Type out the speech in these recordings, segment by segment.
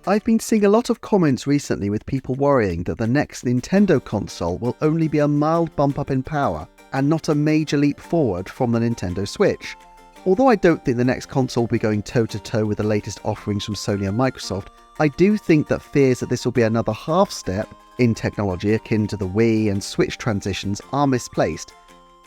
I've been seeing a lot of comments recently with people worrying that the next Nintendo console will only be a mild bump up in power and not a major leap forward from the Nintendo Switch. Although I don't think the next console will be going toe-to-toe with the latest offerings from Sony and Microsoft, I do think that fears that this will be another half step in technology akin to the Wii and Switch transitions are misplaced.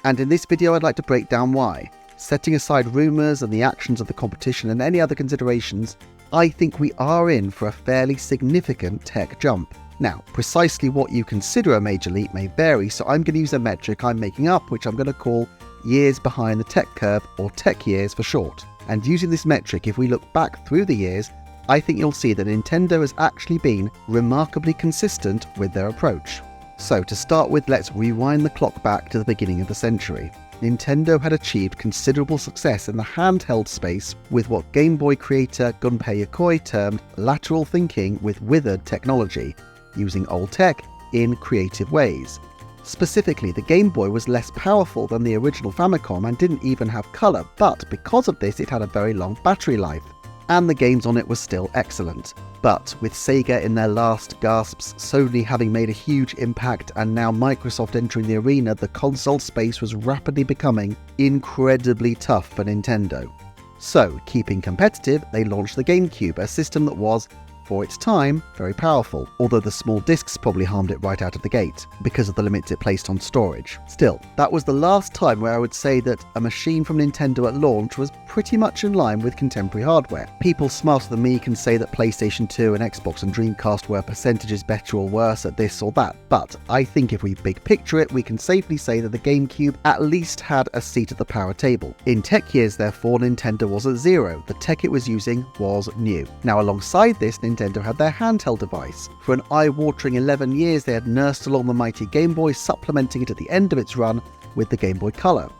And in this video I'd like to break down why. Setting aside rumours and the actions of the competition and any other considerations, I think we are in for a fairly significant tech jump. Now, precisely what you consider a major leap may vary, so I'm going to use a metric I'm making up, which I'm going to call years behind the tech curve, or tech years for short. And using this metric, if we look back through the years, I think you'll see that Nintendo has actually been remarkably consistent with their approach. So to start with, let's rewind the clock back to the beginning of the century. Nintendo had achieved considerable success in the handheld space with what Game Boy creator Gunpei Yokoi termed lateral thinking with withered technology, using old tech in creative ways. Specifically, the Game Boy was less powerful than the original Famicom and didn't even have colour, but because of this it had a very long battery life, and the games on it were still excellent. But with Sega in their last gasps, Sony having made a huge impact, and now Microsoft entering the arena, the console space was rapidly becoming incredibly tough for Nintendo. So, keeping competitive, they launched the GameCube, a system that was, for its time, very powerful, although the small discs probably harmed it right out of the gate, because of the limits it placed on storage. Still, that was the last time where I would say that a machine from Nintendo at launch was pretty much in line with contemporary hardware. People smarter than me can say that PlayStation 2 and Xbox and Dreamcast were percentages better or worse at this or that, but I think if we big picture it, we can safely say that the GameCube at least had a seat at the power table. In tech years, therefore, Nintendo was at zero. The tech it was using was new. Now, alongside this, Nintendo had their handheld device. For an eye-watering 11 years, they had nursed along the mighty Game Boy, supplementing it at the end of its run with the Game Boy Color.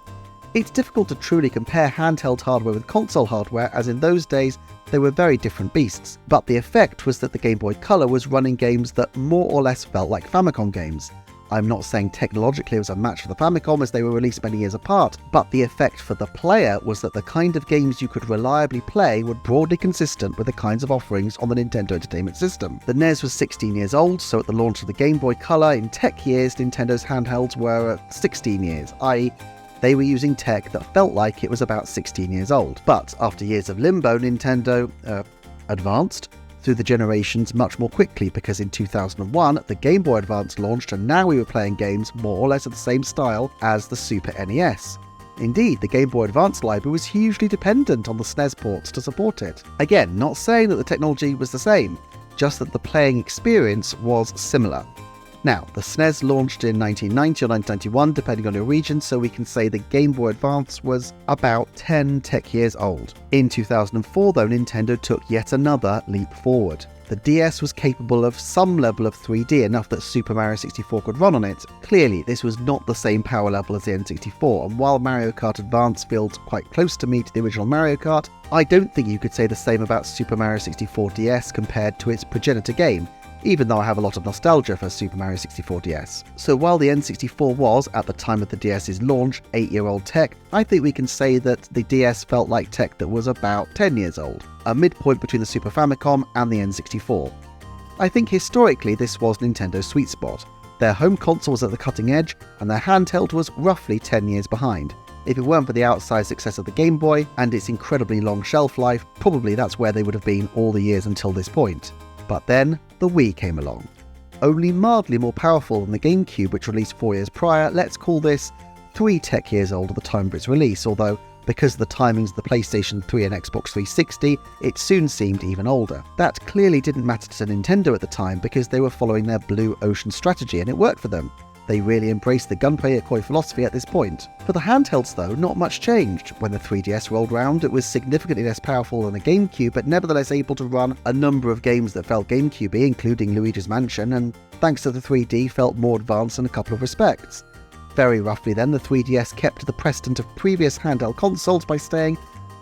It's difficult to truly compare handheld hardware with console hardware, as in those days they were very different beasts, but the effect was that the Game Boy Color was running games that more or less felt like Famicom games. I'm not saying technologically it was a match for the Famicom as they were released many years apart, but the effect for the player was that the kind of games you could reliably play were broadly consistent with the kinds of offerings on the Nintendo Entertainment System. The NES was 16 years old, so at the launch of the Game Boy Color in tech years, Nintendo's handhelds were 16 years, i.e. they were using tech that felt like it was about 16 years old. But after years of limbo, Nintendo advanced through the generations much more quickly, because in 2001 the Game Boy Advance launched and now we were playing games more or less of the same style as the Super NES. Indeed, the Game Boy Advance library was hugely dependent on the SNES ports to support it. Again, not saying that the technology was the same, just that the playing experience was similar. Now, the SNES launched in 1990 or 1991, depending on your region, so we can say the Game Boy Advance was about 10 tech years old. In 2004, though, Nintendo took yet another leap forward. The DS was capable of some level of 3D, enough that Super Mario 64 could run on it. Clearly, this was not the same power level as the N64, and while Mario Kart Advance feels quite close to me to the original Mario Kart, I don't think you could say the same about Super Mario 64 DS compared to its progenitor game, even though I have a lot of nostalgia for Super Mario 64 DS. So while the N64 was, at the time of the DS's launch, 8-year-old tech, I think we can say that the DS felt like tech that was about 10 years old, a midpoint between the Super Famicom and the N64. I think historically this was Nintendo's sweet spot. Their home console was at the cutting edge, and their handheld was roughly 10 years behind. If it weren't for the outsized success of the Game Boy and its incredibly long shelf life, probably that's where they would have been all the years until this point. But then, the Wii came along. Only mildly more powerful than the GameCube, which released 4 years prior, let's call this 3 tech years old at the time of its release, although because of the timings of the PlayStation 3 and Xbox 360, it soon seemed even older. That clearly didn't matter to Nintendo at the time, because they were following their blue ocean strategy and it worked for them. They really embraced the Gunpei Yokoi philosophy at this point. For the handhelds though, not much changed. When the 3DS rolled round, it was significantly less powerful than the GameCube, but nevertheless able to run a number of games that felt GameCube-y, including Luigi's Mansion, and thanks to the 3D, felt more advanced in a couple of respects. Very roughly then, the 3DS kept to the precedent of previous handheld consoles by staying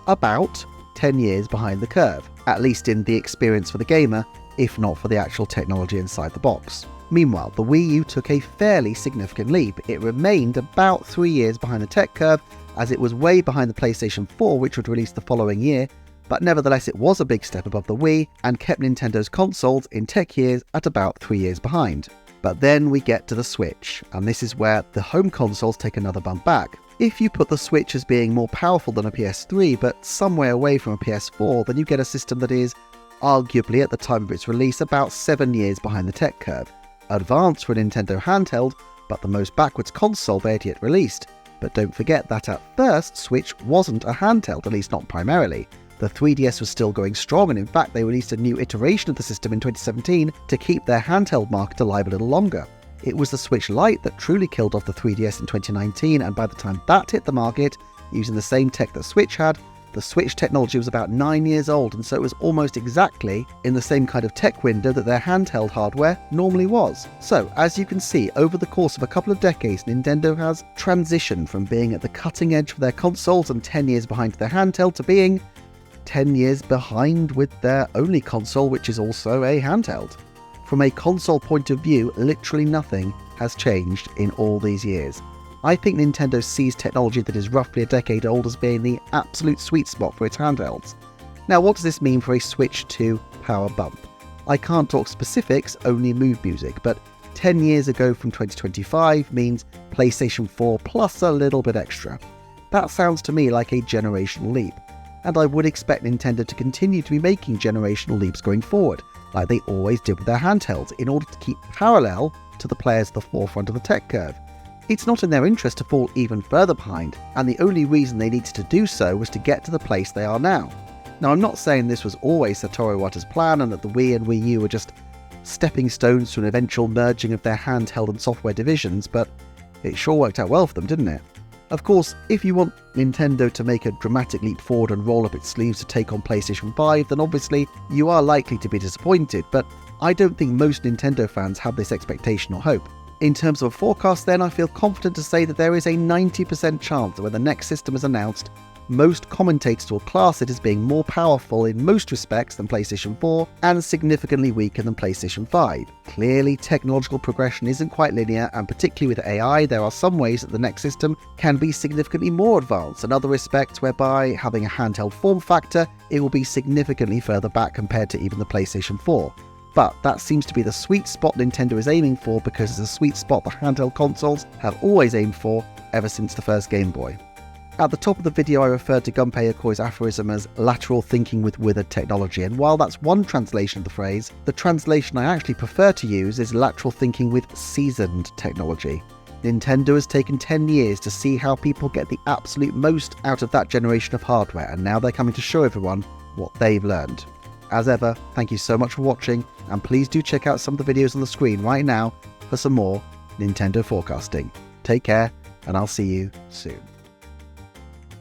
about 10 years behind the curve, at least in the experience for the gamer, if not for the actual technology inside the box. Meanwhile, the Wii U took a fairly significant leap. It remained about 3 years behind the tech curve, as it was way behind the PlayStation 4, which would release the following year, but nevertheless it was a big step above the Wii and kept Nintendo's consoles in tech years at about 3 years behind. But then we get to the Switch, and this is where the home consoles take another bump back. If you put the Switch as being more powerful than a PS3 but some way away from a PS4, then you get a system that is, arguably at the time of its release, about 7 years behind the tech curve. Advanced for a Nintendo handheld, but the most backwards console they had yet released. But don't forget that at first, Switch wasn't a handheld, at least not primarily. The 3DS was still going strong, and in fact they released a new iteration of the system in 2017 to keep their handheld market alive a little longer. It was the Switch Lite that truly killed off the 3DS in 2019, and by the time that hit the market, using the same tech that Switch had, the Switch technology was about 9 years old, and so it was almost exactly in the same kind of tech window that their handheld hardware normally was. So, as you can see, over the course of a couple of decades, Nintendo has transitioned from being at the cutting edge for their consoles and 10 years behind their handheld to being 10 years behind with their only console, which is also a handheld. From a console point of view, literally nothing has changed in all these years. I think Nintendo sees technology that is roughly a decade old as being the absolute sweet spot for its handhelds. Now, what does this mean for a Switch 2 power bump? I can't talk specifics, only mood music, but 10 years ago from 2025 means PlayStation 4 plus a little bit extra. That sounds to me like a generational leap, and I would expect Nintendo to continue to be making generational leaps going forward, like they always did with their handhelds, in order to keep parallel to the players at the forefront of the tech curve. It's not in their interest to fall even further behind, and the only reason they needed to do so was to get to the place they are now. Now, I'm not saying this was always Satoru Iwata's plan and that the Wii and Wii U were just stepping stones to an eventual merging of their handheld and software divisions, but it sure worked out well for them, didn't it? Of course, if you want Nintendo to make a dramatic leap forward and roll up its sleeves to take on PlayStation 5, then obviously you are likely to be disappointed, but I don't think most Nintendo fans have this expectation or hope. In terms of a forecast then, I feel confident to say that there is a 90% chance that when the next system is announced, most commentators will class it as being more powerful in most respects than PlayStation 4 and significantly weaker than PlayStation 5. Clearly, technological progression isn't quite linear, and particularly with AI, there are some ways that the next system can be significantly more advanced, and other respects whereby, having a handheld form factor, it will be significantly further back compared to even the PlayStation 4. But that seems to be the sweet spot Nintendo is aiming for, because it's a sweet spot the handheld consoles have always aimed for ever since the first Game Boy. At the top of the video I referred to Gunpei Yokoi's aphorism as lateral thinking with withered technology, and while that's one translation of the phrase, the translation I actually prefer to use is lateral thinking with seasoned technology. Nintendo has taken 10 years to see how people get the absolute most out of that generation of hardware, and now they're coming to show everyone what they've learned. As ever, thank you so much for watching, and please do check out some of the videos on the screen right now for some more Nintendo forecasting. Take care, and I'll see you soon.